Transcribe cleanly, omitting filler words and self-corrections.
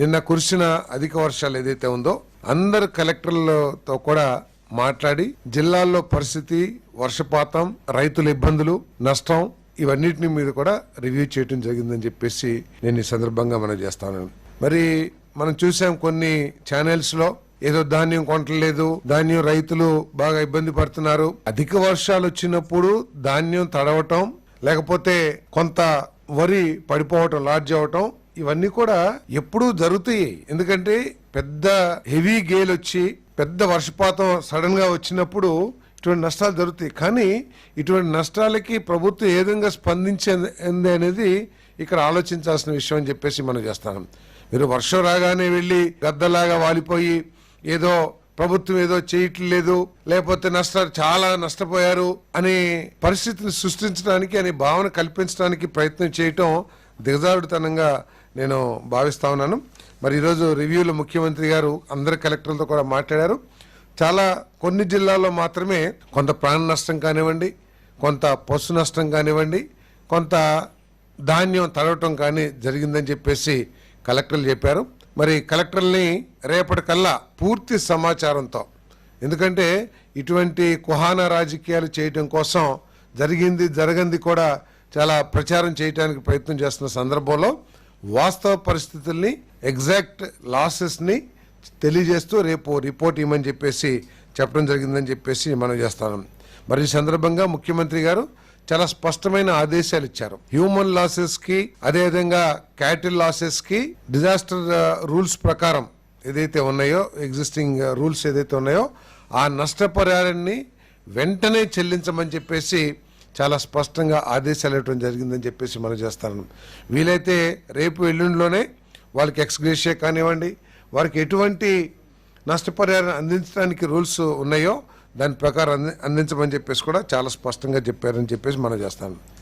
నిన్న కురిసిన అధిక వర్షాలు ఏదైతే ఉందో అందరు కలెక్టర్లతో కూడా మాట్లాడి జిల్లాల్లో పరిస్థితి, వర్షపాతం, రైతుల ఇబ్బందులు, నష్టం ఇవన్నిటిని మీద కూడా రివ్యూ చేయడం జరిగిందని చెప్పేసి నేను ఈ సందర్భంగా మనం చేస్తాను. మరి మనం చూసాం కొన్ని ఛానల్స్ లో ఏదో ధాన్యం కొనట్లేదు, ధాన్యం రైతులు బాగా ఇబ్బంది పడుతున్నారు. అధిక వర్షాలు వచ్చినప్పుడు ధాన్యం తడవటం, లేకపోతే కొంత వరి పడిపోవటం, లాడ్జ్ అవటం, ఇవన్నీ కూడా ఎప్పుడూ జరుగుతాయి. ఎందుకంటే పెద్ద హెవీ గేల్ వచ్చి పెద్ద వర్షపాతం సడన్ గా వచ్చినప్పుడు ఇటువంటి నష్టాలు జరుగుతాయి. కానీ ఇటువంటి నష్టాలకి ప్రభుత్వం ఏ విధంగా స్పందించింది అనేది ఇక్కడ ఆలోచించాల్సిన విషయం అని చెప్పేసి మనం చేస్తాం. మీరు వర్షం రాగానే వెళ్ళి గద్దలాగా వాలిపోయి ఏదో ప్రభుత్వం ఏదో చేయట్లేదు, లేకపోతే చాలా నష్టపోయారు అనే పరిస్థితిని సృష్టించడానికి, అనే భావన కల్పించడానికి ప్రయత్నం చేయటం దిగజారుడుతనంగా నేను భావిస్తా ఉన్నాను. మరి ఈరోజు రివ్యూలో ముఖ్యమంత్రి గారు అందరి కలెక్టర్లతో కూడా మాట్లాడారు. కొన్ని జిల్లాల్లో మాత్రమే కొంత ప్రాణ నష్టం కానివ్వండి, కొంత పశు నష్టం కానివ్వండి, కొంత ధాన్యం తడవటం కానీ జరిగిందని చెప్పేసి కలెక్టర్లు చెప్పారు. మరి కలెక్టర్ని రేపటికల్లా పూర్తి సమాచారంతో, ఎందుకంటే ఇటువంటి కుహానా రాజకీయాలు చేయటం కోసం జరగంది కూడా చాలా ప్రచారం చేయడానికి ప్రయత్నం చేస్తున్న సందర్భంలో వాస్తవ పరిస్థితుల్ని, ఎగ్జాక్ట్ లాసెస్ని తెలియజేస్తూ రేపు రిపోర్ట్ ఇవ్వమని చెప్పేసి చెప్పడం జరిగిందని చెప్పేసి మనం చేస్తాను. మరి ఈ సందర్భంగా ముఖ్యమంత్రి గారు చాలా స్పష్టమైన ఆదేశాలు ఇచ్చారు. హ్యూమన్ లాసెస్ కి, అదేవిధంగా క్యాటిల్ లాసెస్ కి డిజాస్టర్ రూల్స్ ప్రకారం ఏదైతే ఉన్నాయో, ఎగ్జిస్టింగ్ రూల్స్ ఏదైతే ఉన్నాయో ఆ నష్టపరిహారాన్ని వెంటనే చెల్లించమని చెప్పేసి చాలా స్పష్టంగా ఆదేశాలు ఇవ్వడం జరిగిందని చెప్పేసి మనం చేస్తాను. వీలైతే రేపు ఎల్లుండిలోనే వాళ్ళకి ఎక్స్గ్రేషియా కానివ్వండి, వారికి ఎటువంటి నష్టపరిహారం అందించడానికి రూల్స్ ఉన్నాయో దాని ప్రకారం అందించమని చెప్పేసి కూడా చాలా స్పష్టంగా చెప్పారని చెప్పేసి మనం చేస్తాను.